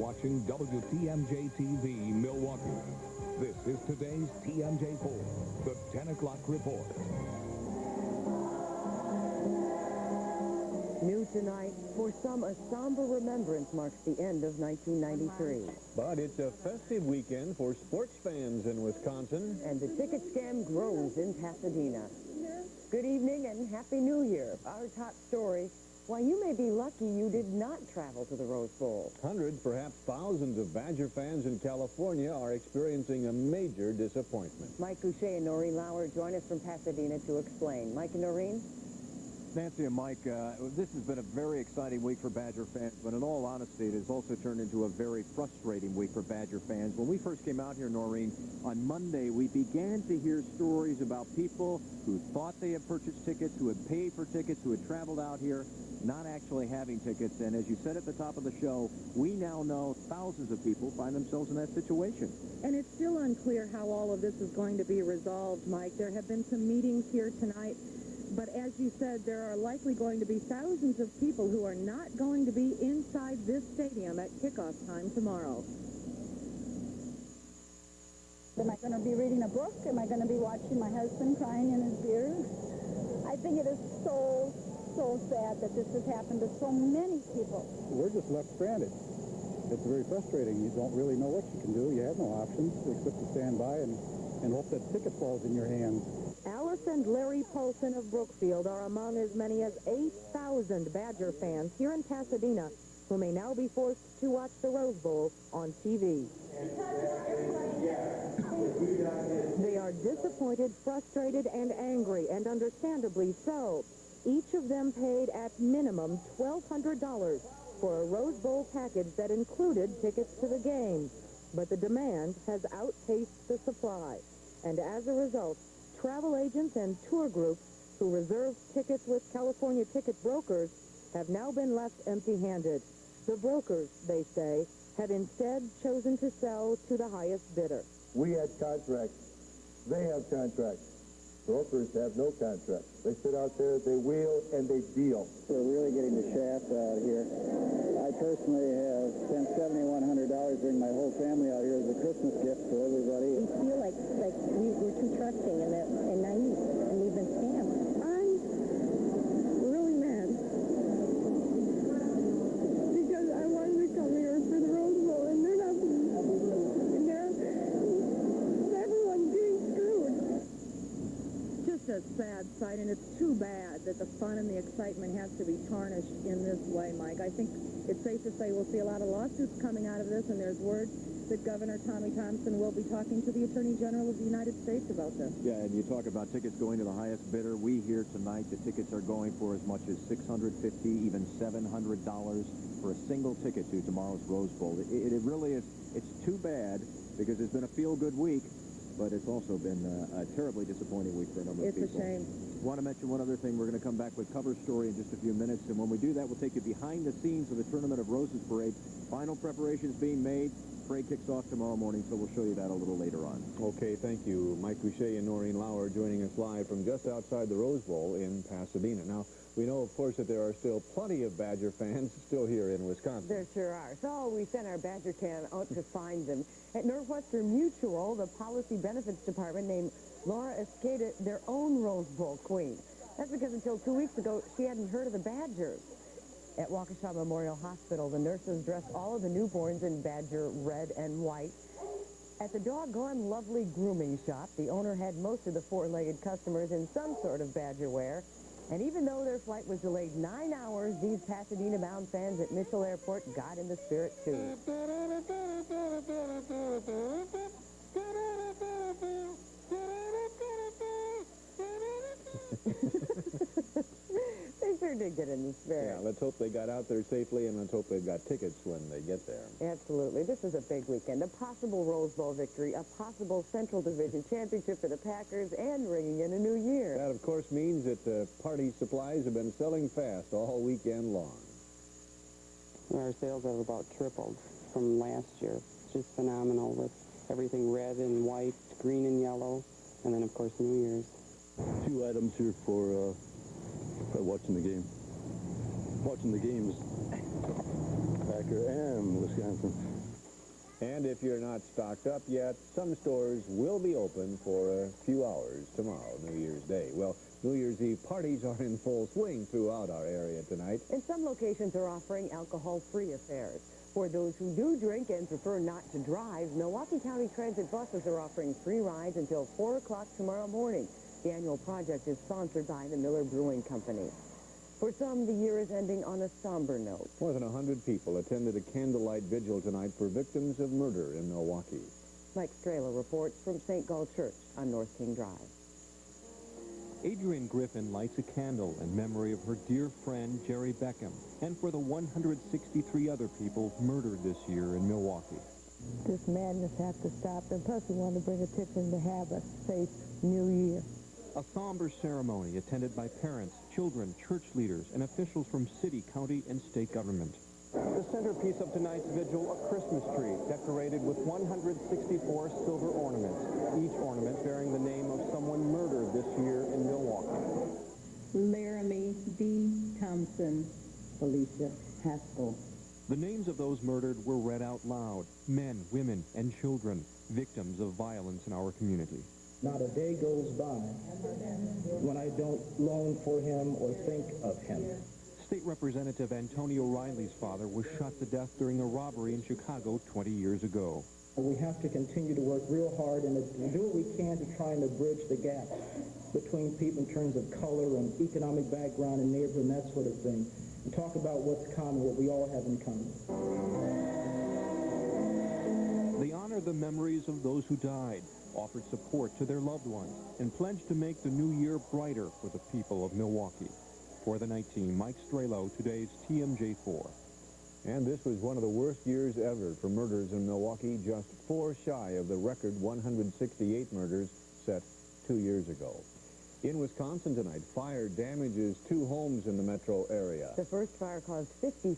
watching WTMJ-TV Milwaukee. This is today's TMJ4, the 10 o'clock report. New tonight, for some, a somber remembrance marks the end of 1993. But it's a festive weekend for sports fans in Wisconsin. And the ticket scam grows in Pasadena. Good evening and Happy New Year. Our top story, why you may be lucky you did not travel to the Rose Bowl. Hundreds, perhaps thousands of Badger fans in California are experiencing a major disappointment. Mike Couchet and Noreen Lauer join us from Pasadena to explain. Mike and Noreen? Nancy and Mike, this has been a very exciting week for Badger fans, but in all honesty, it has also turned into a very frustrating week for Badger fans. When we first came out here, Noreen, on Monday, we began to hear stories about people who thought they had purchased tickets, who had paid for tickets, who had traveled out here, not actually having tickets. And as you said at the top of the show, we now know thousands of people find themselves in that situation. And it's still unclear how all of this is going to be resolved, Mike. There have been some meetings here tonight. But as you said, there are likely going to be thousands of people who are not going to be inside this stadium at kickoff time tomorrow. Am I going to be reading a book? Am I going to be watching my husband crying in his beer? I think it is so sad that this has happened to so many people. We're just left stranded. It's very frustrating. You don't really know what you can do. You have no options except to stand by and hope that ticket falls in your hands. Alice and Larry Paulson of Brookfield are among as many as 8,000 Badger fans here in Pasadena who may now be forced to watch the Rose Bowl on TV. They are disappointed, frustrated, and angry, and understandably so. Each of them paid at minimum $1,200 for a Rose Bowl package that included tickets to the game. But the demand has outpaced the supply, and as a result, travel agents and tour groups who reserved tickets with California ticket brokers have now been left empty-handed. The brokers, they say, have instead chosen to sell to the highest bidder. We had contracts. They have contracts. Brokers have no contracts. They sit out there, they wheel, and they deal. We're really getting the shaft out here. I personally have spent $7,100 bringing my whole family out here as a Christmas gift for everybody. We feel like we're too trusting and naive, and we've been scammed. I'm really mad because I wanted to come here for the Rose Bowl, and they're not. Everyone's being screwed. Just a sad sight, and it's too bad that the fun and the excitement has to be tarnished in this way, Mike. I think it's safe to say we'll see a lot of lawsuits coming out of this, and there's word that Governor Tommy Thompson will be talking to the Attorney General of the United States about this. Yeah, and you talk about tickets going to the highest bidder. We hear tonight the tickets are going for as much as $650, even $700 for a single ticket to tomorrow's Rose Bowl. It really is. It's too bad because it's been a feel-good week, but it's also been a terribly disappointing week for a number of people. It's a shame. Want to mention one other thing. We're going to come back with cover story in just a few minutes, and when we do that, we'll take you behind the scenes of the Tournament of Roses parade. Final preparations being made. Parade kicks off tomorrow morning, so we'll show you that a little later on. Okay, thank you. Mike Couchet and Noreen Lauer joining us live from just outside the Rose Bowl in Pasadena. Now, we know, of course, that there are still plenty of Badger fans still here in Wisconsin. There sure are. So we sent our Badger can out to find them. At Northwestern Mutual, the Policy Benefits Department named Laura Escada their own Rose Bowl queen. That's because until 2 weeks ago, she hadn't heard of the Badgers. At Waukesha Memorial Hospital, the nurses dressed all of the newborns in Badger red and white. At the doggone lovely grooming shop, the owner had most of the four-legged customers in some sort of Badger wear. And even though their flight was delayed 9 hours, these Pasadena-bound fans at Mitchell Airport got in the spirit, too. They sure did get in the spirit. Yeah, let's hope they got out there safely, and let's hope they've got tickets when they get there. Absolutely. This is a big weekend. A possible Rose Bowl victory, a possible Central Division championship for the Packers, and ringing in a new year. That, of course, means that party supplies have been selling fast all weekend long. Our sales have about tripled from last year. It's just phenomenal with everything red and white, green and yellow, and then, of course, New Year's. 2 items here for watching the game. Watching the games, Packer and Wisconsin. And if you're not stocked up yet, some stores will be open for a few hours tomorrow, New Year's Day. Well, New Year's Eve parties are in full swing throughout our area tonight. And some locations are offering alcohol-free affairs. For those who do drink and prefer not to drive, Milwaukee County Transit buses are offering free rides until 4 o'clock tomorrow morning. The annual project is sponsored by the Miller Brewing Company. For some, the year is ending on a somber note. More than 100 people attended a candlelight vigil tonight for victims of murder in Milwaukee. Mike Strela reports from St. Gall Church on North King Drive. Adrienne Griffin lights a candle in memory of her dear friend Jerry Beckham and for the 163 other people murdered this year in Milwaukee. This madness has to stop, and plus we want to bring attention to have a safe New Year. A somber ceremony attended by parents, children, church leaders, and officials from city, county, and state government. The centerpiece of tonight's vigil, a Christmas tree decorated with 164 silver ornaments, each ornament bearing the name of someone murdered this year in Milwaukee. Laramie D. Thompson, Felicia Haskell. The names of those murdered were read out loud, men, women, and children, victims of violence in our community. Not a day goes by when I don't long for him or think of him. State Representative Antonio Riley's father was shot to death during a robbery in Chicago 20 years ago. We have to continue to work real hard and do what we can to try and bridge the gaps between people in terms of color and economic background and neighborhood and that sort of thing, and talk about what's common, what we all have in common. They honor the memories of those who died, offered support to their loved ones, and pledged to make the new year brighter for the people of Milwaukee. For the night team, Mike Strelo, today's TMJ4. And this was one of the worst years ever for murders in Milwaukee, just 4 shy of the record 168 murders set 2 years ago. In Wisconsin tonight, fire damages 2 homes in the metro area. The first fire caused $50,000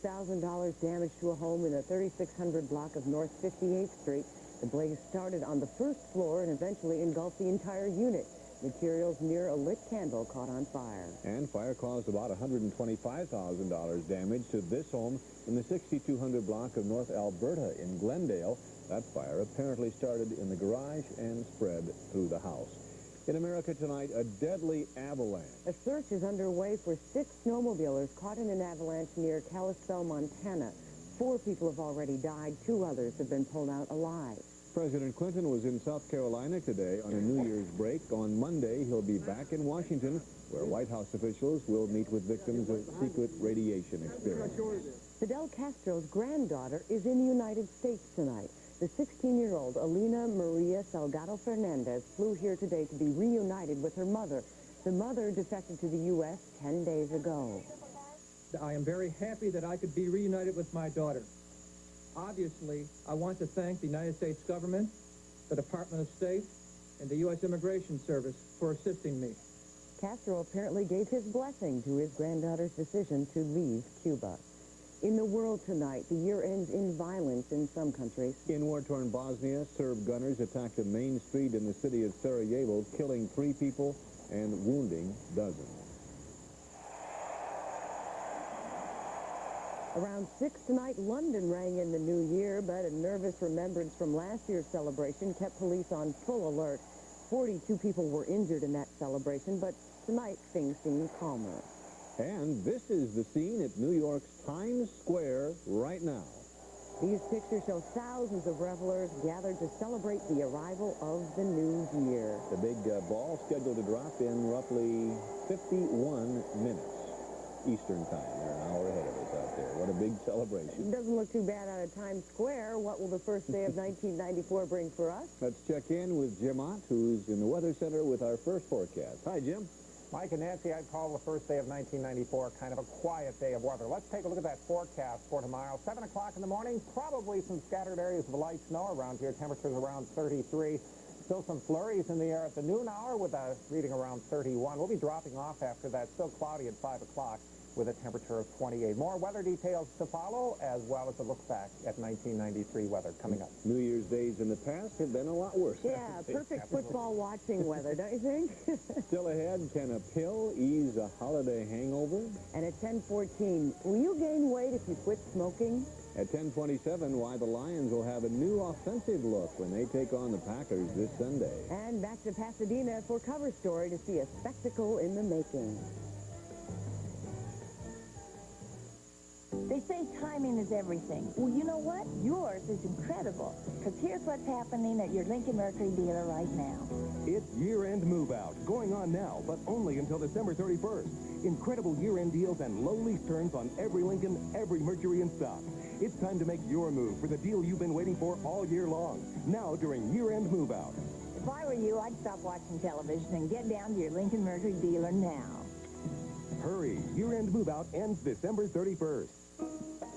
damage to a home in the 3600 block of North 58th Street. The blaze started on the first floor and eventually engulfed the entire unit. Materials near a lit candle caught on fire. And fire caused about $125,000 damage to this home in the 6200 block of North Alberta in Glendale. That fire apparently started in the garage and spread through the house. In America tonight, a deadly avalanche. A search is underway for 6 snowmobilers caught in an avalanche near Kalispell, Montana. 4 people have already died. 2 others have been pulled out alive. President Clinton was in South Carolina today on a New Year's break. On Monday, he'll be back in Washington, where White House officials will meet with victims of secret radiation experiments. Fidel Castro's granddaughter is in the United States tonight. The 16-year-old Alina Maria Salgado Fernandez flew here today to be reunited with her mother. The mother defected to the U.S. 10 days ago. I am very happy that I could be reunited with my daughter. Obviously, I want to thank the United States government, the Department of State, and the U.S. Immigration Service for assisting me. Castro apparently gave his blessing to his granddaughter's decision to leave Cuba. In the world tonight, the year ends in violence in some countries. In war-torn Bosnia, Serb gunners attacked a main street in the city of Sarajevo, killing 3 people and wounding dozens. Around 6 tonight, London rang in the new year, but a nervous remembrance from last year's celebration kept police on full alert. 42 people were injured in that celebration, but tonight things seem calmer. And this is the scene at New York's Times Square right now. These pictures show thousands of revelers gathered to celebrate the arrival of the new year. The big ball scheduled to drop in roughly 51 minutes. Eastern time. They're an hour ahead of us out there. What a big celebration. It doesn't look too bad out of Times Square. What will the first day of 1994 bring for us? Let's check in with Jim Ott, who's in the Weather Center with our first forecast. Hi, Jim. Mike and Nancy, I'd call the first day of 1994 kind of a quiet day of weather. Let's take a look at that forecast for tomorrow. 7 o'clock in the morning, probably some scattered areas of light snow around here. Temperatures around 33. Still some flurries in the air at the noon hour with a reading around 31. We'll be dropping off after that. Still cloudy at 5 o'clock with a temperature of 28. More weather details to follow, as well as a look back at 1993 weather coming up. New Year's days in the past have been a lot worse. Yeah, perfect football watching weather, don't you think? Still ahead, can a pill ease a holiday hangover? And at 10:14, will you gain weight if you quit smoking? At 10:27, why the Lions will have a new offensive look when they take on the Packers this Sunday. And back to Pasadena for cover story to see a spectacle in the making. They say timing is everything. Well, you know what? Yours is incredible. Because here's what's happening at your Lincoln Mercury dealer right now. It's year-end move-out, going on now, but only until December 31st. Incredible year-end deals and low lease terms on every Lincoln, every Mercury in stock. It's time to make your move for the deal you've been waiting for all year long. Now during year-end move-out. If I were you, I'd stop watching television and get down to your Lincoln Mercury dealer now. Hurry, year-end move-out ends December 31st.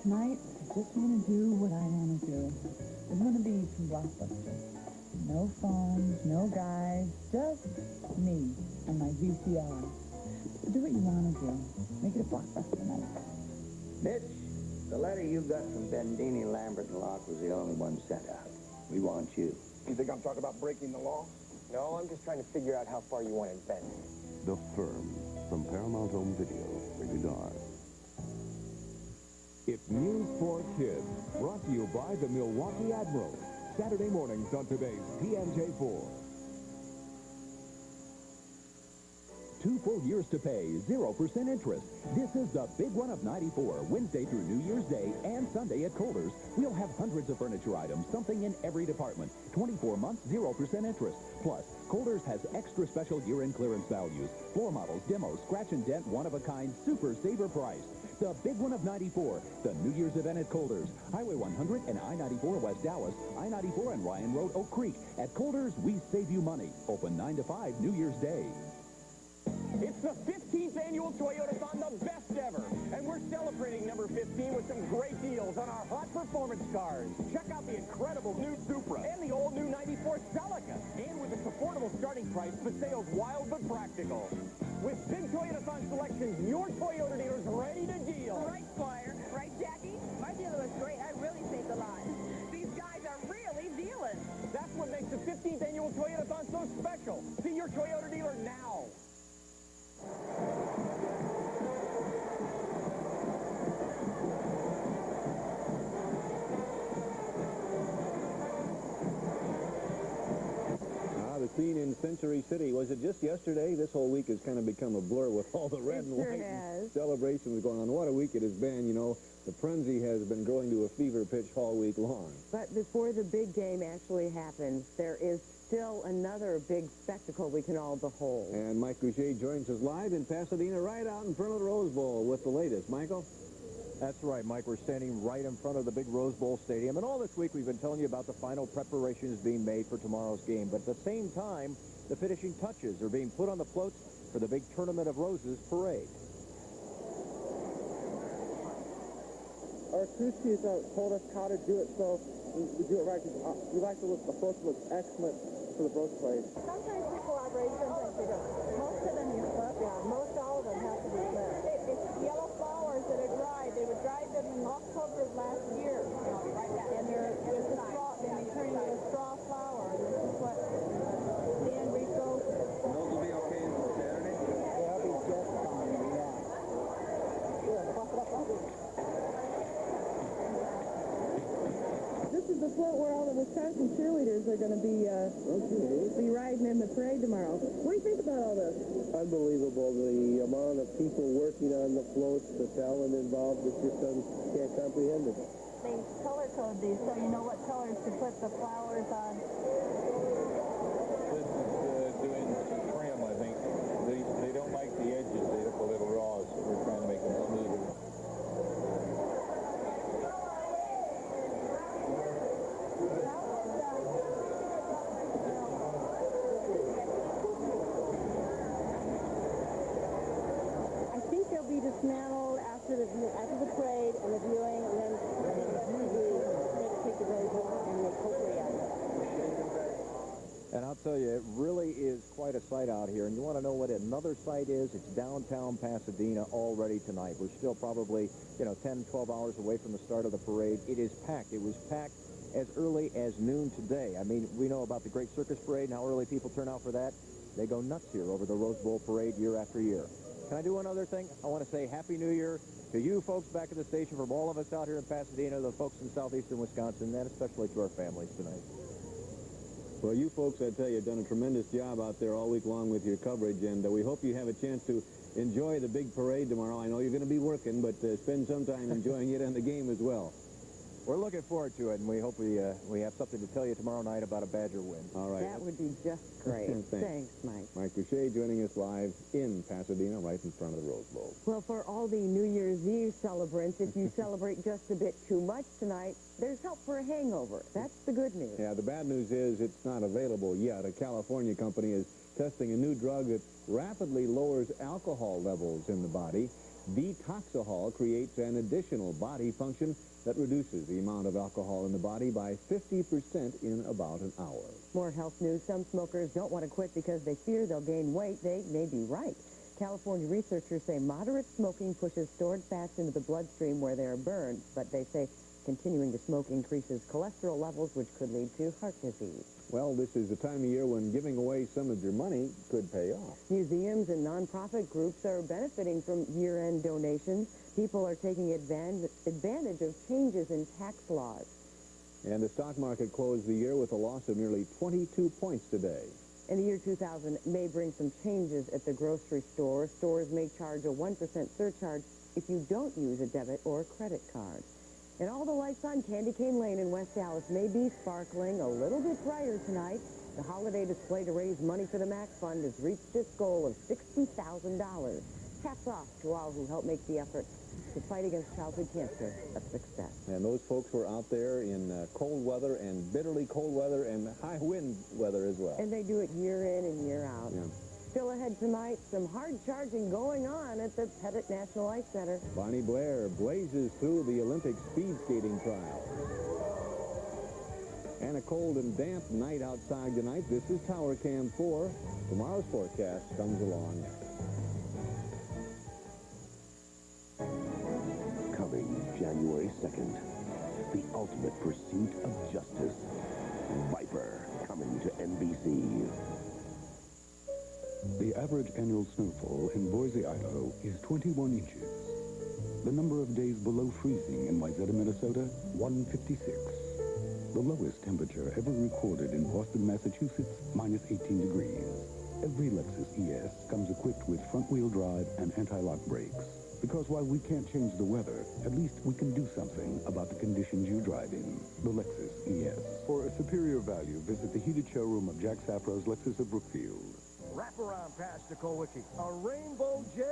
Tonight, I just want to do what I want to do. I want to be some Blockbuster. No phones, no guys, just me and my VCR. Do what you want to do. Make it a Blockbuster night. Mitch, the letter you got from Bendini, Lambert, and Locke was the only one sent out. We want you. You think I'm talking about breaking the law? No, I'm just trying to figure out how far you want to bend. The Firm, from Paramount Home Video, rated R. It's News for Kids, brought to you by the Milwaukee Admiral. Saturday mornings on today's TMJ4. 2 full years to pay, 0% interest. This is the big one of 94, Wednesday through New Year's Day and Sunday at Kohler's. We'll have hundreds of furniture items, something in every department. 24 months, 0% interest. Plus, Kohler's has extra special year-end clearance values. Floor models, demos, scratch and dent, one-of-a-kind, super saver price. The big one of 94, the New Year's event at Kohler's. Highway 100 and I-94 West Dallas, I-94 and Ryan Road, Oak Creek. At Kohler's, we save you money. Open 9 to 5 New Year's Day. It's the 15th annual Toyotathon, the best ever. And we're celebrating number 15 with some great deals on our hot performance cars. Check out the incredible new Supra and the all-new 94 Celica. And with its affordable starting price, Paseo's wild but practical. With big Toyotathon selections, your Toyota dealer's ready to deal. Right, Squire. Right, Jackie? My dealer was great. I really saved a lot. These guys are really dealing. That's what makes the 15th annual Toyotathon so special. See your Toyota dealer now. The scene in Century City, was it just yesterday? This whole week has kind of become a blur with all the red and white celebrations going on. What a week it has been, you know. The frenzy has been growing to a fever pitch all week long. But before the big game actually happens, there is still another big spectacle we can all behold. And Mike Gouget joins us live in Pasadena, right out in front of the Rose Bowl with the latest. Michael? That's right, Mike. We're standing right in front of the big Rose Bowl Stadium. And all this week we've been telling you about the final preparations being made for tomorrow's game. But at the same time, the finishing touches are being put on the floats for the big Tournament of Roses parade. Our crew chief told us how to do it, so we do it right. We like the look. The floats look excellent for the Rose parade. Sometimes they cooperate, sometimes they don't. Most of them you flip. Yeah, most all of them have to be flipped. It's yellow flowers that are dried. They would dry them in October of last year. And they're with the straw, then they turn into a straw flower. And this is what Dan Rico. And those will be okay until Saturday? They'll be just fine, yeah. Yeah, buff it up like this. This is the float where all the Wisconsin cheerleaders are going to be riding in the parade tomorrow. What do you think about all this? Unbelievable, the amount of people working on the floats, the talent involved, it's just can't comprehend it. They color code these so you know what colors to put the flowers on. This is doing trim, I think. They don't like the edges. They look a little raw, so we're trying to make them smoother. Dismantled after the parade and the viewing, and then take the Rose Bowl and make potpourri out of it. And I'll tell you, it really is quite a sight out here. And you want to know what another sight is? It's downtown Pasadena already tonight. We're still probably, 10, 12 hours away from the start of the parade. It is packed. It was packed as early as noon today. I mean, we know about the Great Circus Parade and how early people turn out for that. They go nuts here over the Rose Bowl Parade year after year. Can I do one other thing? I want to say Happy New Year To you folks back at the station, from all of us out here in Pasadena, the folks in southeastern Wisconsin, and especially to our families tonight. Well, you folks, I tell you, have done a tremendous job out there all week long with your coverage, and we hope you have a chance to enjoy the big parade tomorrow. I know you're going to be working, but spend some time enjoying it and the game as well. We're looking forward to it, and we hope we have something to tell you tomorrow night about a Badger win. All right. That would be just great. Thanks, Mike. Mike Boucher joining us live in Pasadena, right in front of the Rose Bowl. Well, for all the New Year's Eve celebrants, if you celebrate just a bit too much tonight, there's help for a hangover. That's the good news. Yeah, the bad news is it's not available yet. A California company is testing a new drug that rapidly lowers alcohol levels in the body. Detoxahol creates an additional body function that reduces the amount of alcohol in the body by 50% in about an hour. More health news. Some smokers don't want to quit because they fear they'll gain weight. They may be right. California researchers say moderate smoking pushes stored fats into the bloodstream where they are burned, but they say continuing to smoke increases cholesterol levels, which could lead to heart disease. Well, this is the time of year when giving away some of your money could pay off. Museums and nonprofit groups are benefiting from year-end donations. People are taking advantage of changes in tax laws. And the stock market closed the year with a loss of nearly 22 points today. And the year 2000 may bring some changes at the grocery store. Stores may charge a 1% surcharge if you don't use a debit or credit card. And all the lights on Candy Cane Lane in West Dallas may be sparkling a little bit brighter tonight. The holiday display to raise money for the MAC Fund has reached its goal of $60,000. Hats off to all who help make the effort to fight against childhood cancer a success. And those folks were out there in cold weather and bitterly cold weather and high wind weather as well. And they do it year in and year out. Yeah. Still ahead tonight, some hard charging going on at the Pettit National Ice Center. Bonnie Blair blazes through the Olympic speed skating trial. And a cold and damp night outside tonight. This is Tower Cam 4. Tomorrow's forecast comes along. Coming January 2nd, the ultimate pursuit of justice. Viper, coming to NBC. The average annual snowfall in Boise, Idaho is 21 inches. The number of days below freezing in Wayzata, Minnesota, 156. The lowest temperature ever recorded in Boston, Massachusetts, minus 18 degrees. Every Lexus ES comes equipped with front-wheel drive and anti-lock brakes. Because while we can't change the weather, at least we can do something about the conditions you drive in. The Lexus ES. For a superior value, visit the heated showroom of Jack Safra's Lexus of Brookfield. Wrap around past the Kowicki. A Rainbow J.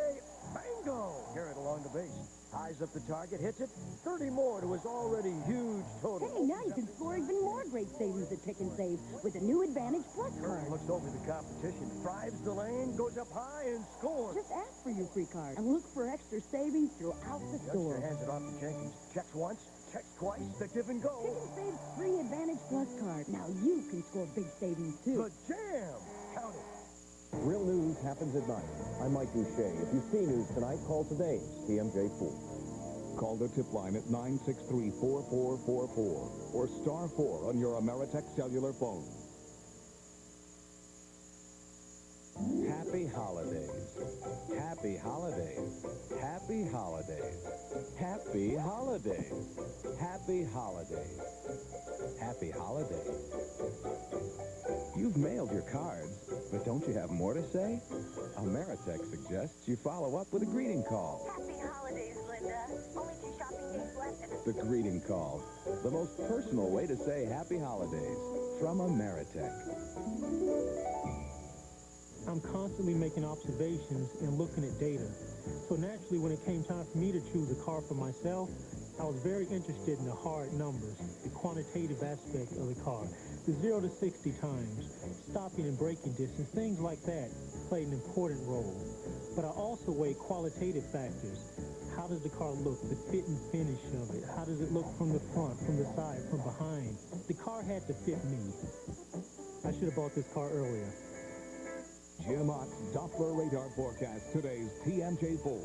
Bingo! Carried along the base. Eyes up the target, hits it. 30 more to his already huge total. Hey, now you can score even more great savings at Pick and Save with a new Advantage Plus card. Looks over the competition, drives the lane, goes up high, and scores. Just ask for your free card and look for extra savings throughout the store. Youngster hands it off to Jenkins. Checks once, checks twice, the give and go. Pick and Save's free Advantage Plus card. Now you can score big savings, too. The jam! Count it. Real news happens at night. I'm Mike Boucher. If you see news tonight, call today's TMJ4. Call the tip line at 963-4444 or star 4 on your Ameritech cellular phone. Happy holidays. Happy holidays. Happy holidays. Happy holidays. Happy holidays. Happy holidays. You've mailed your cards, but don't you have more to say? Ameritech suggests you follow up with a greeting call. Happy holidays, Linda. Only 2 shopping days left. The greeting call. The most personal way to say happy holidays from Ameritech. I'm constantly making observations and looking at data. So naturally, when it came time for me to choose a car for myself, I was very interested in the hard numbers, the quantitative aspect of the car. The 0 to 60 times, stopping and braking distance, things like that played an important role. But I also weighed qualitative factors. How does the car look? The fit and finish of it. How does it look from the front, from the side, from behind? The car had to fit me. I should have bought this car earlier. Jim Ott's Doppler radar forecast, today's TMJ4.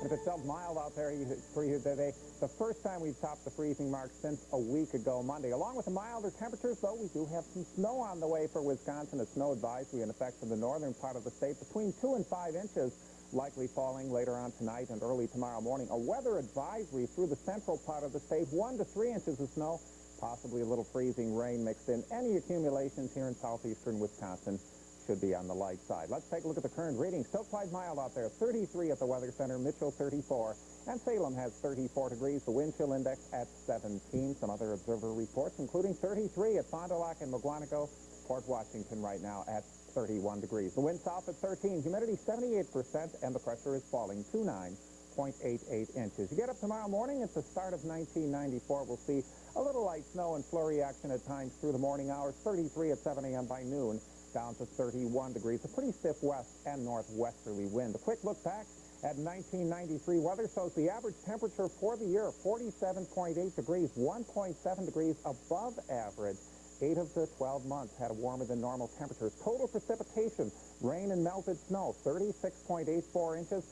If it felt mild out there for you today, the first time we've topped the freezing mark since a week ago Monday. Along with the milder temperatures, though, we do have some snow on the way for Wisconsin. A snow advisory in effect for the northern part of the state, between 2 and 5 inches likely falling later on tonight and early tomorrow morning. A weather advisory through the central part of the state, 1 to 3 inches of snow, possibly a little freezing rain mixed in. Any accumulations here in southeastern Wisconsin should be on the light side. Let's take a look at the current readings. Still quite mild out there, 33 at the Weather Center, Mitchell 34, and Salem has 34 degrees. The wind chill index at 17. Some other observer reports, including 33 at Fond du Lac and Mugwanago. Port Washington right now at 31 degrees. The wind south at 13, humidity 78%, and the pressure is falling to 9.88 inches. You get up tomorrow morning, it's the start of 1994. We'll see a little light snow and flurry action at times through the morning hours, 33 at 7 a.m. by noon, down to 31 degrees. A pretty stiff west and northwesterly wind. A quick look back at 1993 weather shows the average temperature for the year, 47.8 degrees, 1.7 degrees above average. 8 of the 12 months had warmer than normal temperatures. Total precipitation, rain and melted snow, 36.84 inches,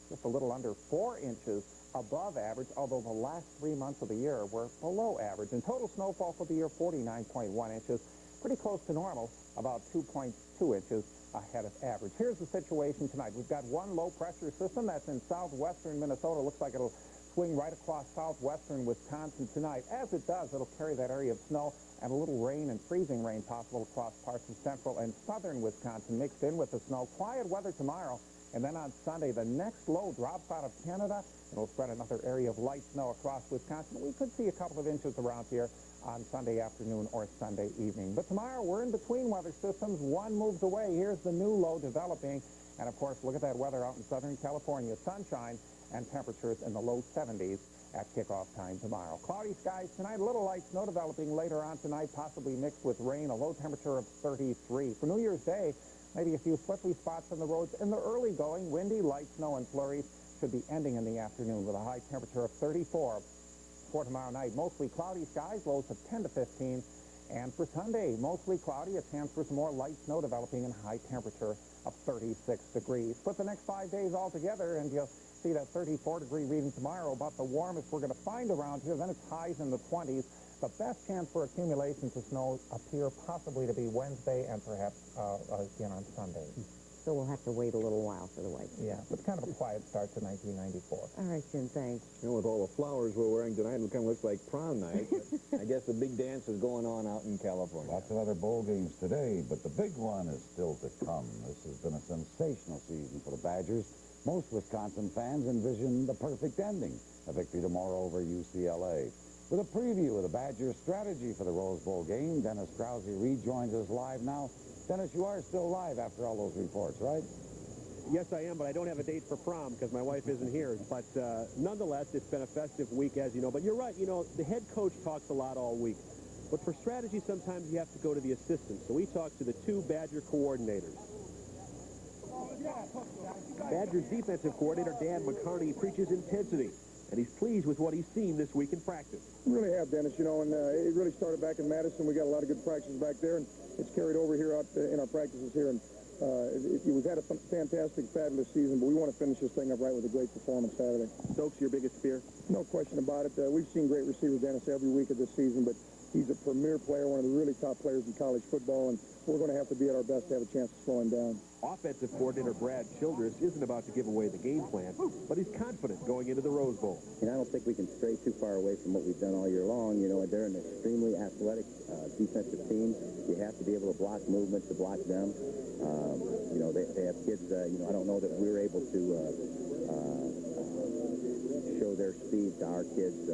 just a little under 4 inches above average, although the last 3 months of the year were below average. And total snowfall for the year, 49.1 inches, pretty close to normal, about 2.2 inches ahead of average. Here's the situation tonight. We've got one low-pressure system that's in southwestern Minnesota. Looks like it'll swing right across southwestern Wisconsin tonight. As it does, it'll carry that area of snow and a little rain and freezing rain possible across parts of central and southern Wisconsin mixed in with the snow. Quiet weather tomorrow, and then on Sunday, the next low drops out of Canada. It'll spread another area of light snow across Wisconsin. We could see a couple of inches around here on Sunday afternoon or Sunday evening. But tomorrow, we're in between weather systems. One moves away. Here's the new low developing. And, of course, look at that weather out in Southern California. Sunshine and temperatures in the low 70s at kickoff time tomorrow. Cloudy skies tonight, a little light snow developing later on tonight, possibly mixed with rain, a low temperature of 33. For New Year's Day, maybe a few slippery spots on the roads in the early going. Windy, light snow and flurries should be ending in the afternoon with a high temperature of 34. For tomorrow night, mostly cloudy skies, lows of 10 to 15. And for Sunday, mostly cloudy, a chance for some more light snow developing and high temperature of 36 degrees. Put the next 5 days all together and you'll see that 34-degree reading tomorrow, about the warmest we're going to find around here. Then it's highs in the 20s. The best chance for accumulations of snow appear possibly to be Wednesday and perhaps again on Sunday. So we'll have to wait a little while for the white. Yeah, but kind of a quiet start to 1994. All right, Jim, thanks. You know, with all the flowers we're wearing tonight, it kind of looks like prom night. I guess the big dance is going on out in California. Lots of other bowl games today, but the big one is still to come. This has been a sensational season for the Badgers. Most Wisconsin fans envision the perfect ending, a victory tomorrow over UCLA. With a preview of the Badgers' strategy for the Rose Bowl game, Dennis Krause rejoins us live now. Dennis, you are still live after all those reports, right? Yes, I am, but I don't have a date for prom because my wife isn't here. But nonetheless, it's been a festive week, as you know. But you're right, you know, the head coach talks a lot all week. But for strategy, sometimes you have to go to the assistants. So we talked to the two Badger coordinators. Badgers defensive coordinator Dan McCarney preaches intensity, and he's pleased with what he's seen this week in practice. Really have, Dennis, you know, and it really started back in Madison. We got a lot of good practices back there, and it's carried over here out in our practices here. And we've had a fantastic, fabulous season, but we want to finish this thing up right with a great performance Saturday. Stokes, your biggest fear? No question about it. We've seen great receivers, Dennis, every week of this season, but he's a premier player, one of the really top players in college football, and we're going to have to be at our best to have a chance to slow him down. Offensive coordinator Brad Childress isn't about to give away the game plan, but he's confident going into the Rose Bowl. And I don't think we can stray too far away from what we've done all year long. You know, they're an extremely athletic defensive team. You have to be able to block movement to block them. You know, they have kids, you know, I don't know that we're able to show their speed to our kids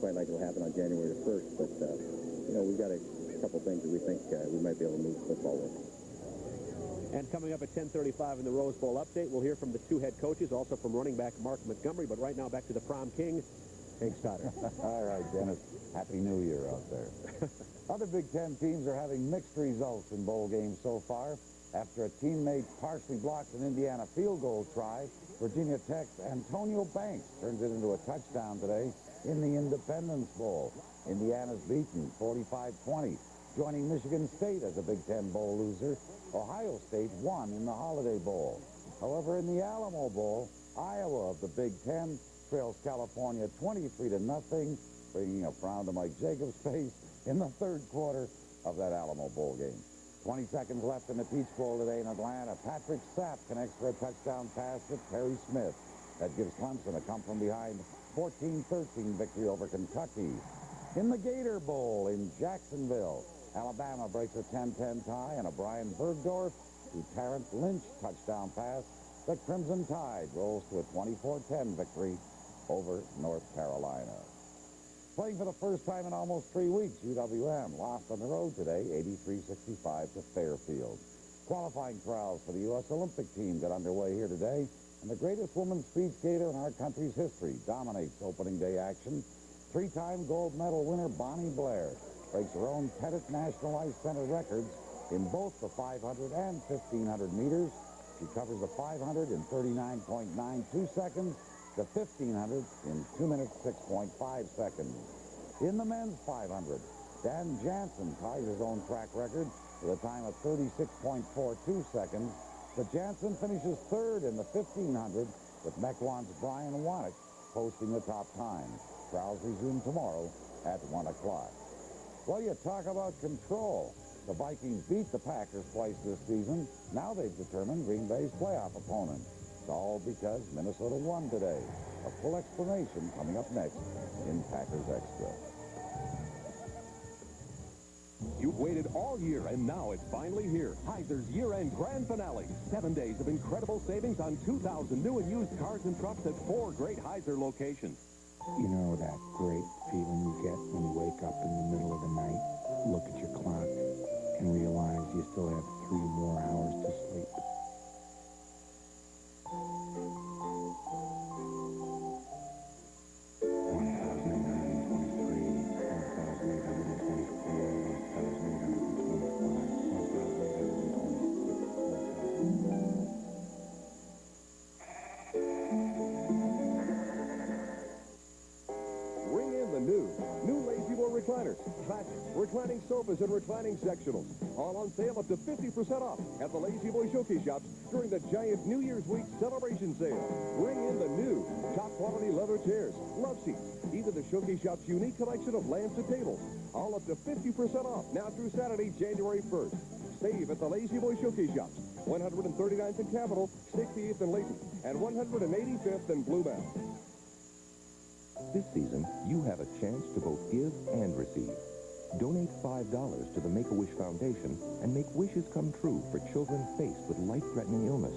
quite like it'll happen on January the 1st. But, you know, we've got a couple things that we think we might be able to move football with. And coming up at 10:35 in the Rose Bowl update, we'll hear from the two head coaches, also from running back Mark Montgomery. But right now, back to the prom king, Hank Stoddard. All right, Dennis. Happy New Year out there. Other Big Ten teams are having mixed results in bowl games so far. After a teammate partially blocks an Indiana field goal try, Virginia Tech's Antonio Banks turns it into a touchdown today in the Independence Bowl. Indiana's beaten 45-20, joining Michigan State as a Big Ten Bowl loser. Ohio State won in the Holiday Bowl. However, in the Alamo Bowl, Iowa of the Big Ten trails California 23-0, bringing a frown to Mike Jacobs' face in the third quarter of that Alamo Bowl game. 20 seconds left in the Peach Bowl today in Atlanta. Patrick Sapp connects for a touchdown pass to Terry Smith. That gives Clemson a come-from-behind 14-13 victory over Kentucky. In the Gator Bowl in Jacksonville, Alabama breaks a 10-10 tie and a Brian Bergdorf to Terrence Lynch touchdown pass. The Crimson Tide rolls to a 24-10 victory over North Carolina. Playing for the first time in almost 3 weeks, UWM lost on the road today, 83-65 to Fairfield. Qualifying trials for the U.S. Olympic team got underway here today, and the greatest women's speed skater in our country's history dominates opening day action. 3-time gold medal winner Bonnie Blair breaks her own Pettit National Ice Center records in both the 500 and 1,500 meters. She covers the 500 in 39.92 seconds, the 1,500 in 2 minutes, 6.5 seconds. In the men's 500, Dan Jansen ties his own track record with a time of 36.42 seconds, but Jansen finishes third in the 1,500, with Mequon's Brian Wannick posting the top time. Trials resume tomorrow at 1 o'clock. Well, you talk about control. The Vikings beat the Packers twice this season. Now they've determined Green Bay's playoff opponent. It's all because Minnesota won today. A full explanation coming up next in Packers Extra. You've waited all year, and now it's finally here. Heiser's year-end grand finale. 7 days of incredible savings on 2,000 new and used cars and trucks at 4 great Heiser locations. You know that great feeling you get when you wake up in the middle of the night, look at your clock, and realize you still have 3 more hours to sleep. Recliners, classics, reclining sofas, and reclining sectionals. All on sale up to 50% off at the Lazy Boy Showcase Shops during the giant New Year's Week celebration sale. Bring in the new top-quality leather chairs, love seats, even the Showcase Shops' unique collection of lamps and tables. All up to 50% off now through Saturday, January 1st. Save at the Lazy Boy Showcase Shops, 139th in Capitol, 68th in Layton, and 185th in Blue Mountain. This season, you have a chance to both give and receive. Donate $5 to the Make-A-Wish Foundation and make wishes come true for children faced with life-threatening illness.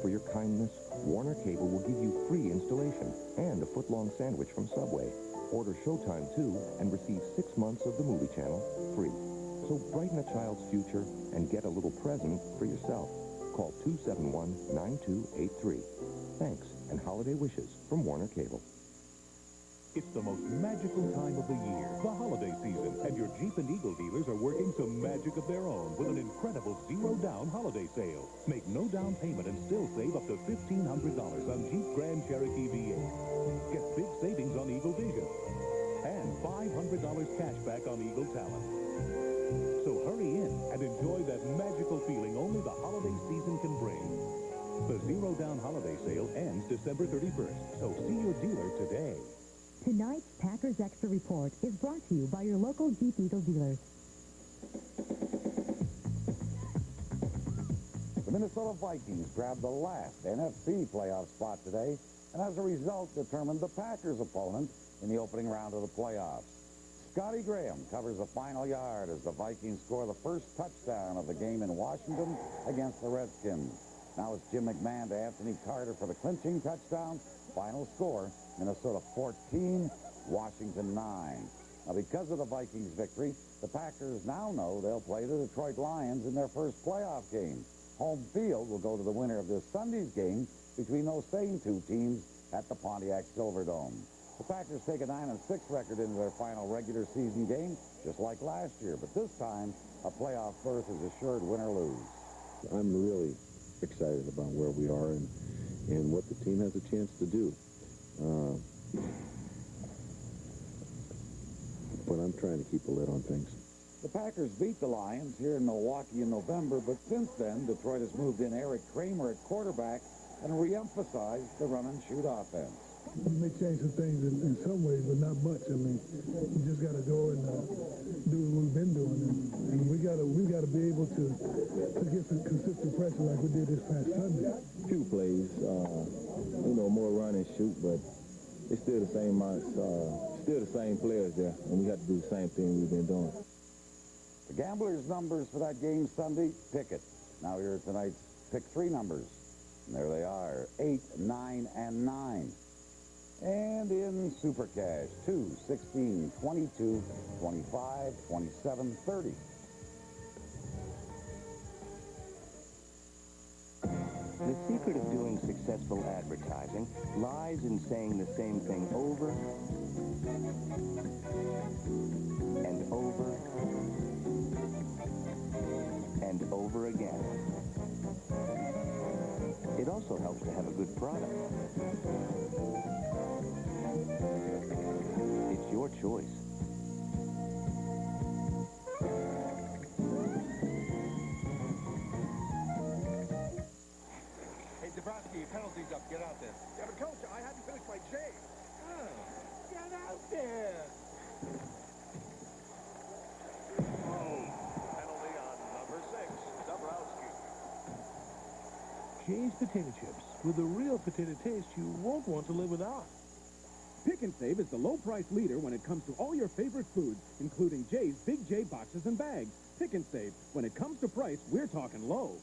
For your kindness, Warner Cable will give you free installation and a foot-long sandwich from Subway. Order Showtime, too, and receive 6 months of the movie channel free. So brighten a child's future and get a little present for yourself. Call 271-9283. Thanks, and holiday wishes from Warner Cable. It's the most magical time of the year, the holiday season, and your Jeep and Eagle dealers are working some magic of their own with an incredible zero-down holiday sale. Make no down payment and still save up to $1,500 on Jeep Grand Cherokee V8. Get big savings on Eagle Vision and $500 cash back on Eagle Talent. So hurry in and enjoy that magical feeling only the holiday season can bring. The zero-down holiday sale ends December 31st, so see your dealer today. Tonight's Packers Extra Report is brought to you by your local Jeep Eagle dealers. The Minnesota Vikings grabbed the last NFC playoff spot today, and as a result determined the Packers' opponent in the opening round of the playoffs. Scotty Graham covers the final yard as the Vikings score the first touchdown of the game in Washington against the Redskins. Now it's Jim McMahon to Anthony Carter for the clinching touchdown. Final score, Minnesota 14, Washington 9. Now, because of the Vikings' victory, the Packers now know they'll play the Detroit Lions in their first playoff game. Home field will go to the winner of this Sunday's game between those same two teams at the Pontiac Silverdome. The Packers take a 9-6 record into their final regular season game, just like last year, but this time a playoff berth is assured win or lose. I'm really excited about where we are and what the team has a chance to do. But I'm trying to keep a lid on things. The Packers beat the Lions here in Milwaukee in November, but since then, Detroit has moved in Eric Kramer at quarterback and re-emphasized the run-and-shoot offense. We may change some things in some ways, but not much. I mean, we just got to go and do what we've been doing, and we got to be able to get some consistent pressure like we did this past Sunday. Few plays, more run and shoot, but it's still the same still the same players there, and we have to do the same thing we've been doing. The gamblers' numbers for that game Sunday, pick it. Now here are tonight's pick 3 numbers. And there they are, 8, 9, and 9. And in Super Cash, 2, 16, 22, 25, 27, 30. The secret of doing successful advertising lies in saying the same thing over and over and over again. It also helps to have a good product. It's your choice. Your penalty's up. Get out there. Yeah, but Coach, I hadn't finished my J. Get out there. Penalty on number 6, Dabrowski. Jay's potato chips with a real potato taste you won't want to live without. Pick and Save is the low-price leader when it comes to all your favorite foods, including Jay's Big J boxes and bags. Pick and Save. When it comes to price, we're talking low.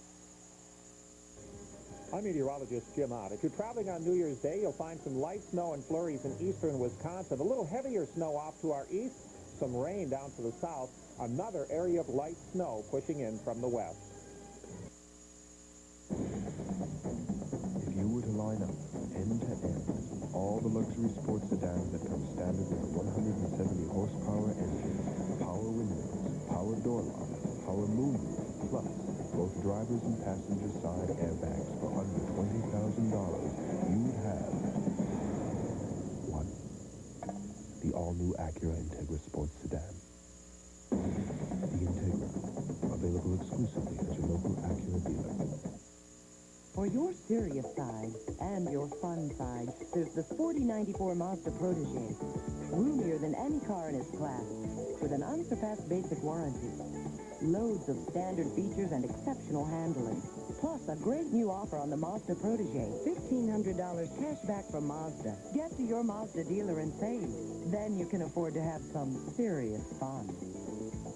I'm meteorologist Jim Ott. If you're traveling on New Year's Day, you'll find some light snow and flurries in eastern Wisconsin. A little heavier snow off to our east, some rain down to the south, another area of light snow pushing in from the west. If you were to line up, end to end, all the luxury sports sedans that come standard with a 170 horsepower engine, power windows, power door locks, power moonroof, plus both drivers and passenger side airbags for under $20,000, you'd have one. The all-new Acura Integra Sports Sedan. The Integra, available exclusively at your local Acura dealer. For your serious side and your fun side, there's the sporty 94 Mazda Protege. Roomier than any car in its class, with an unsurpassed basic warranty. Loads of standard features and exceptional handling. Plus, a great new offer on the Mazda Protege. $1,500 cash back from Mazda. Get to your Mazda dealer and save. Then you can afford to have some serious fun.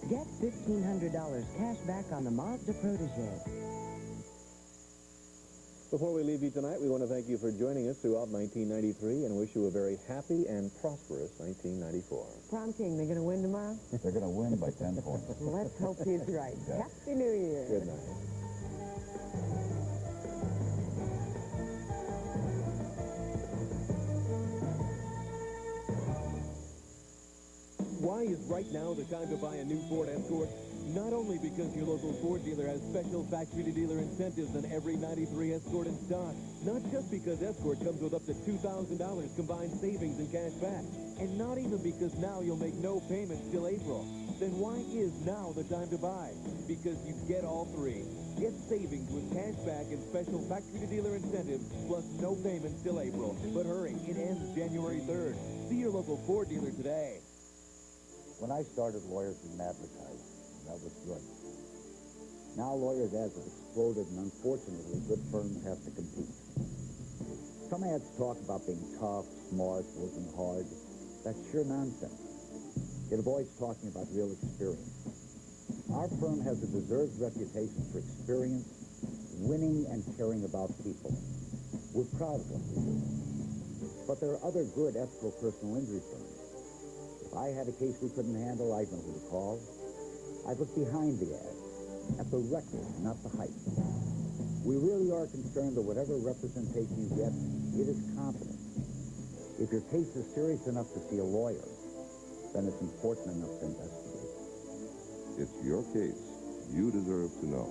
Get $1,500 cash back on the Mazda Protege. Before we leave you tonight, we want to thank you for joining us throughout 1993 and wish you a very happy and prosperous 1994. Prom King, they're going to win tomorrow? They're going to win by 10 points. Let's hope he's right. Yeah. Happy New Year. Good night. Why is right now the time to buy a new Ford Escort? Not only because your local Ford dealer has special factory-to-dealer incentives on every 93 Escort in stock. Not just because Escort comes with up to $2,000 combined savings and cash back. And not even because now you'll make no payments till April. Then why is now the time to buy? Because you get all three. Get savings with cash back and special factory-to-dealer incentives, plus no payments till April. But hurry, it ends January 3rd. See your local Ford dealer today. When I started, lawyers didn't advertise. That was good. Now lawyers' ads have exploded, and unfortunately, good firms have to compete. Some ads talk about being tough, smart, working hard. That's sure nonsense. It avoids talking about real experience. Our firm has a deserved reputation for experience, winning, and caring about people. We're proud of what we do. But there are other good ethical personal injury firms. If I had a case we couldn't handle, I'd know who to call. I'd look behind the ad, at the record, not the hype. We really are concerned that whatever representation you get, it is competent. If your case is serious enough to see a lawyer, then it's important enough to investigate. It's your case. You deserve to know.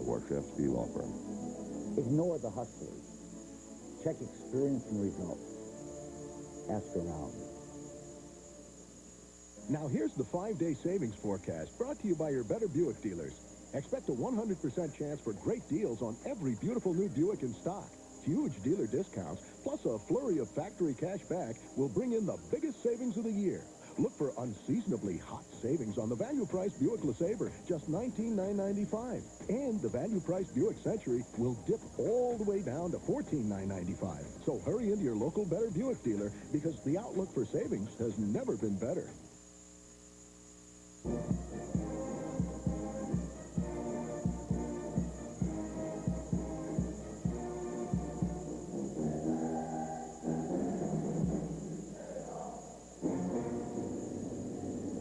The Warshevsky Law Firm. Ignore the hustlers. Check experience and results. Ask around. Now here's the 5-day savings forecast brought to you by your Better Buick dealers. Expect a 100% chance for great deals on every beautiful new Buick in stock. Huge dealer discounts, plus a flurry of factory cash back will bring in the biggest savings of the year. Look for unseasonably hot savings on the value-priced Buick LeSabre, just $19,995. And the value-priced Buick Century will dip all the way down to $14,995. So hurry into your local Better Buick dealer, because the outlook for savings has never been better.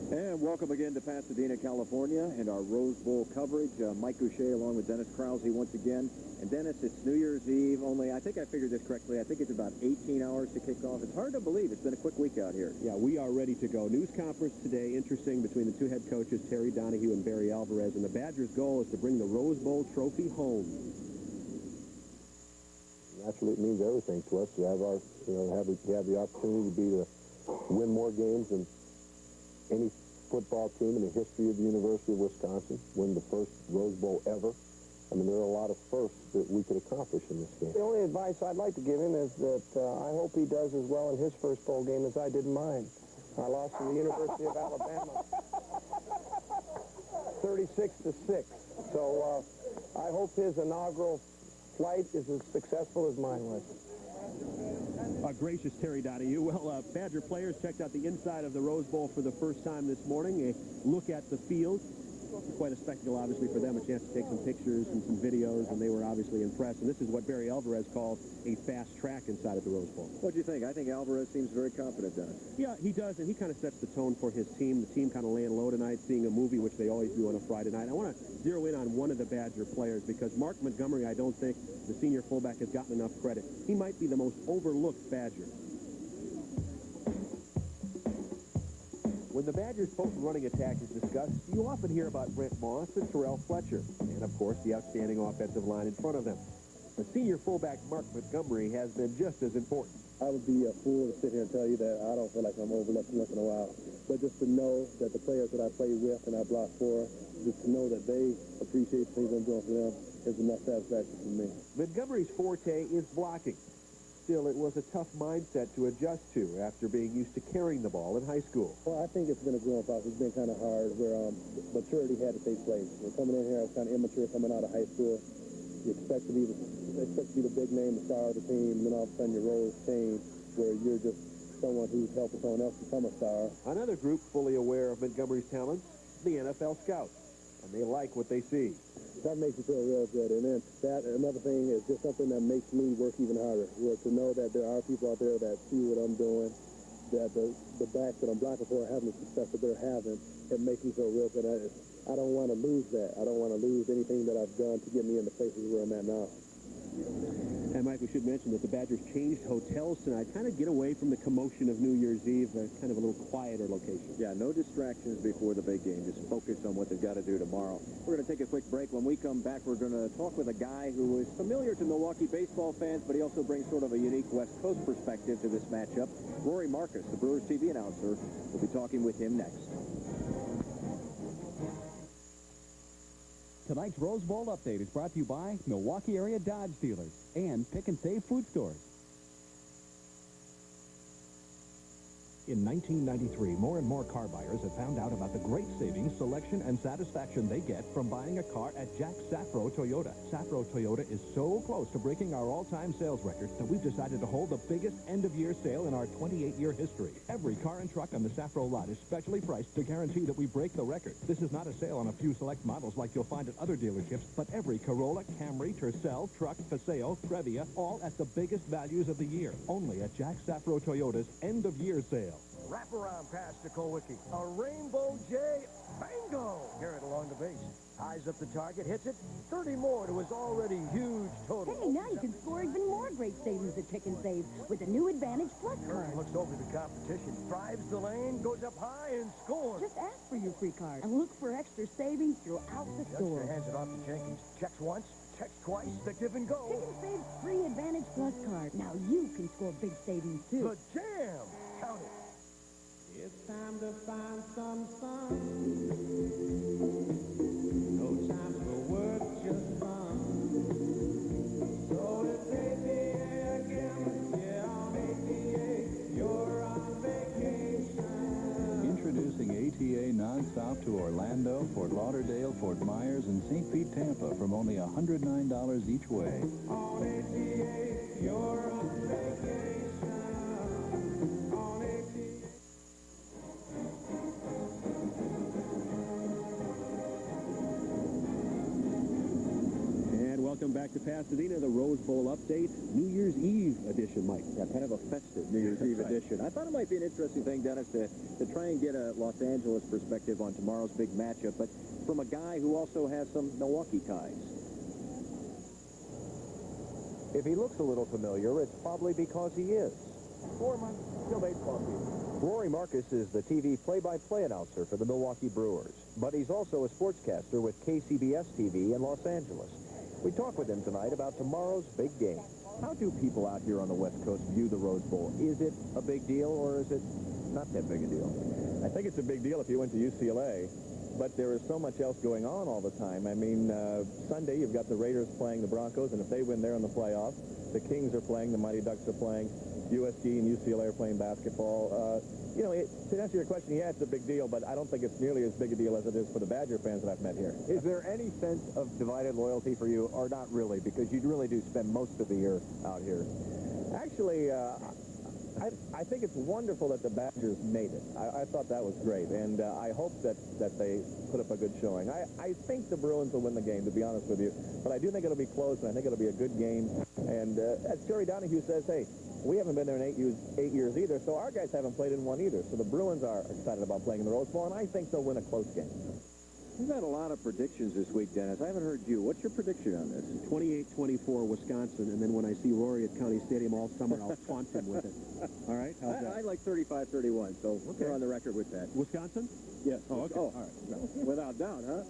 And welcome again to Pasadena, California, and our Rose Bowl coverage. Mike Goucher along with Dennis Krause once again. And Dennis, it's New Year's Eve, only, I think I figured this correctly, I think it's about 18 hours to kick off. It's hard to believe. It's been a quick week out here. Yeah, we are ready to go. News conference today, interesting, between the two head coaches, Terry Donahue and Barry Alvarez. And the Badgers' goal is to bring the Rose Bowl trophy home. Naturally, it means everything to us to have our, have the opportunity to win more games than any football team in the history of the University of Wisconsin, win the first Rose Bowl ever. I mean, there are a lot of firsts that we could accomplish in this game. The only advice I'd like to give him is that I hope he does as well in his first bowl game as I did in mine. I lost to the University of Alabama 36-6. So I hope his inaugural flight is as successful as mine was. Gracious Terry Donahue. Well, Badger players checked out the inside of the Rose Bowl for the first time this morning. A look at the field. Quite a spectacle, obviously, for them. A chance to take some pictures and some videos, and they were obviously impressed. And this is what Barry Alvarez called a fast track inside of the Rose Bowl. What do you think? I think Alvarez seems very confident, Dennis. Yeah, he does, and he kind of sets the tone for his team. The team kind of laying low tonight, seeing a movie, which they always do on a Friday night. I want to zero in on one of the Badger players, because Mark Montgomery, I don't think the senior fullback has gotten enough credit. He might be the most overlooked Badger. When the Badgers' potent running attack is discussed, you often hear about Brent Moss and Terrell Fletcher, and, of course, the outstanding offensive line in front of them. The senior fullback, Mark Montgomery, has been just as important. I would be a fool to sit here and tell you that I don't feel like I'm overlooked once in a while. But just to know that the players that I play with and I block for, just to know that they appreciate the things I'm doing for them is enough satisfaction for me. Montgomery's forte is blocking. Still, it was a tough mindset to adjust to after being used to carrying the ball in high school. Well, I think it's been a growing process. It's been kind of hard where maturity had to take place. We're coming in here kind of immature coming out of high school. You expect to be the big name, the star of the team, and then all of a sudden your roles change where you're just someone who's helping someone else become a star. Another group fully aware of Montgomery's talents, the NFL scouts, and they like what they see. That makes me feel real good. And then another thing is just something that makes me work even harder. To know that there are people out there that see what I'm doing, that the backs that I'm blocking for are having the success that they're having. It makes me feel real good. I don't want to lose that. I don't want to lose anything that I've done to get me in the places where I'm at now. And, Mike, we should mention that the Badgers changed hotels tonight, kind of get away from the commotion of New Year's Eve, kind of a little quieter location. Yeah, no distractions before the big game. Just focus on what they've got to do tomorrow. We're going to take a quick break. When we come back, we're going to talk with a guy who is familiar to Milwaukee baseball fans, but he also brings sort of a unique West Coast perspective to this matchup. Rory Marcus, the Brewers TV announcer, will be talking with him next. Tonight's Rose Bowl update is brought to you by Milwaukee area Dodge dealers and Pick and Save food stores. In 1993, more and more car buyers have found out about the great savings, selection, and satisfaction they get from buying a car at Jack Safro Toyota. Safro Toyota is so close to breaking our all-time sales record that we've decided to hold the biggest end-of-year sale in our 28-year history. Every car and truck on the Safro lot is specially priced to guarantee that we break the record. This is not a sale on a few select models like you'll find at other dealerships, but every Corolla, Camry, Tercel, truck, Paseo, Previa, all at the biggest values of the year. Only at Jack Safro Toyota's end-of-year sale. Wrap around past the Kowicki. A Rainbow J. Bingo! Garrett along the base. Eyes up the target, hits it. 30 more to his already huge total. Hey, now you can score even more great savings at Pick and Save with a new Advantage Plus card. Looks over the competition, drives the lane, goes up high, and scores. Just ask for your free card and look for extra savings throughout the store. Youngster hands it off to Jenkins. Checks once, checks twice, the give and go. Pick and Save's free Advantage Plus card. Now you can score big savings, too. The jam! Count it. It's time to find some sun. No time for work, just fun. So to take the A again, yeah, I'll make the A. You're on vacation. nonstop to Orlando, Fort Lauderdale, Fort Myers, and St. Pete, Tampa from only $109 each way. On 88, you're on vacation. On 88. And welcome back to Pasadena, the Rose Bowl update, New Year's Eve edition, Mike. Yeah, kind of a festive New Year's Eve edition. I thought it might be an interesting thing, Dennis, to try and get a Los Angeles perspective on tomorrow's big matchup, but from a guy who also has some Milwaukee ties. If he looks a little familiar, it's probably because he is. Foreman, still baseball team. Rory Marcus is the TV play-by-play announcer for the Milwaukee Brewers, but he's also a sportscaster with KCBS TV in Los Angeles. We talk with him tonight about tomorrow's big game. How do people out here on the West Coast view the Rose Bowl? Is it a big deal, or is it not that big a deal? I think it's a big deal if you went to UCLA, but there is so much else going on all the time. I mean, Sunday you've got the Raiders playing the Broncos, and if they win, they're in the playoffs. The Kings are playing, the Mighty Ducks are playing, USG and UCLA are playing basketball. You know, to answer your question, yeah, it's a big deal, but I don't think it's nearly as big a deal as it is for the Badger fans that I've met here. Is there any sense of divided loyalty for you, or not really, because you really do spend most of the year out here? Actually, I think it's wonderful that the Badgers made it. I thought that was great, and I hope that they put up a good showing. I think the Bruins will win the game, to be honest with you, but I do think it'll be close, and I think it'll be a good game. And as Jerry Donahue says, hey, we haven't been there in 8 years either, so our guys haven't played in one either. So the Bruins are excited about playing in the Rose Bowl, and I think they'll win a close game. We've had a lot of predictions this week, Dennis. I haven't heard you. What's your prediction on this? 28-24 Wisconsin, and then when I see Rory at County Stadium all summer, I'll taunt him with it. All right? How's that? I like 35-31, so we're on the record with that. Wisconsin? Yes. Oh, okay. Oh, all right. No, without doubt, huh?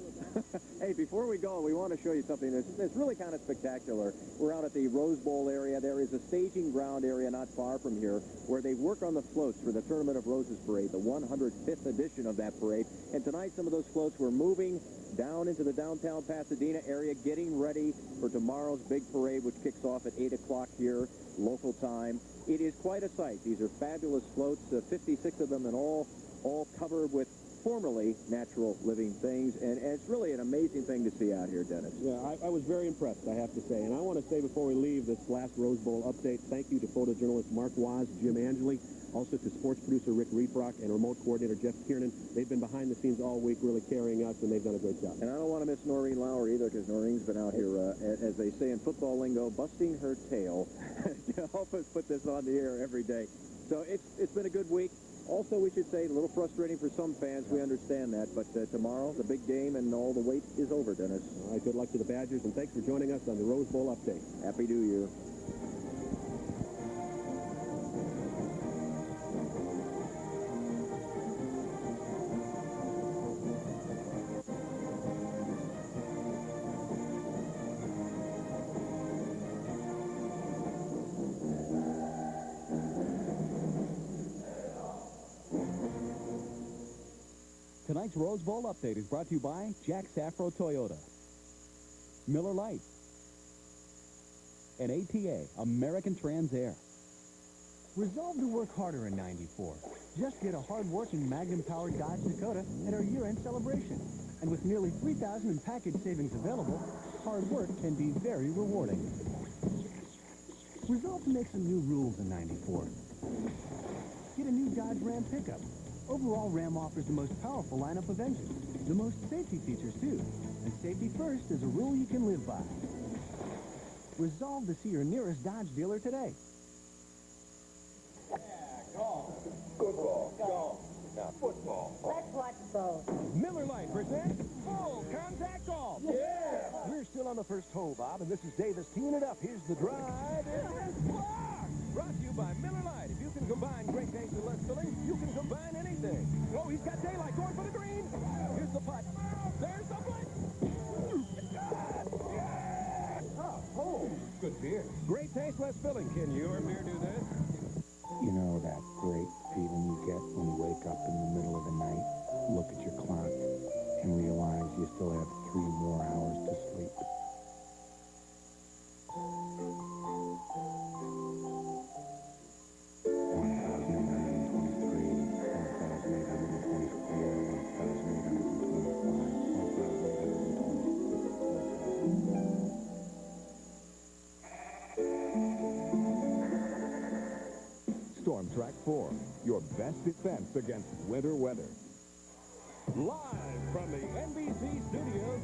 Hey, before we go, we want to show you something that's really kind of spectacular. We're out at the Rose Bowl area. There is a staging ground area not far from here where they work on the floats for the Tournament of Roses Parade, the 105th edition of that parade. And tonight, some of those floats were moving down into the downtown Pasadena area, getting ready for tomorrow's big parade, which kicks off at 8 o'clock here, local time. It is quite a sight. These are fabulous floats, 56 of them, and all covered with formerly natural living things, and it's really an amazing thing to see out here, Dennis. Yeah, I was very impressed, I have to say. And I want to say before we leave this last Rose Bowl update, thank you to photojournalist Mark Waz, Jim Angeli, also to sports producer Rick Reefrock and remote coordinator Jeff Kiernan. They've been behind the scenes all week really carrying us, and they've done a great job. And I don't want to miss Noreen Lauer either, because Noreen's been out here, as they say in football lingo, busting her tail to help us put this on the air every day. So it's been a good week. Also, we should say, a little frustrating for some fans. We understand that. But tomorrow, the big game, and all the wait is over, Dennis. All right, good luck to the Badgers, and thanks for joining us on the Rose Bowl Update. Happy New Year. Tonight's Rose Bowl update is brought to you by Jack Safro Toyota, Miller Lite, and ATA, American Trans Air. Resolve to work harder in 94. Just get a hard-working Magnum-powered Dodge Dakota at our year-end celebration. And with nearly $3,000 in package savings available, hard work can be very rewarding. Resolve to make some new rules in 94. Get a new Dodge Ram pickup. Overall, Ram offers the most powerful lineup of engines, the most safety features, too. And safety first is a rule you can live by. Resolve to see your nearest Dodge dealer today. Football. Golf. Now football. Let's watch both. Miller Lite presents Full Contact Golf. Yeah! We're still on the first hole, Bob, and this is Davis teeing it up. Here's the drive. Brought to you by Miller Lite. If you can combine great taste and less filling, you can combine anything. Oh, he's got daylight going for the green. Here's the putt. There's the putt. Oh, good beer. Great taste, less filling. Can your beer do this? You know that great feeling you get when you wake up in the middle of the night, look at your clock, and realize you still have 3 more hours to sleep. defense against winter weather. Live from the NBC studios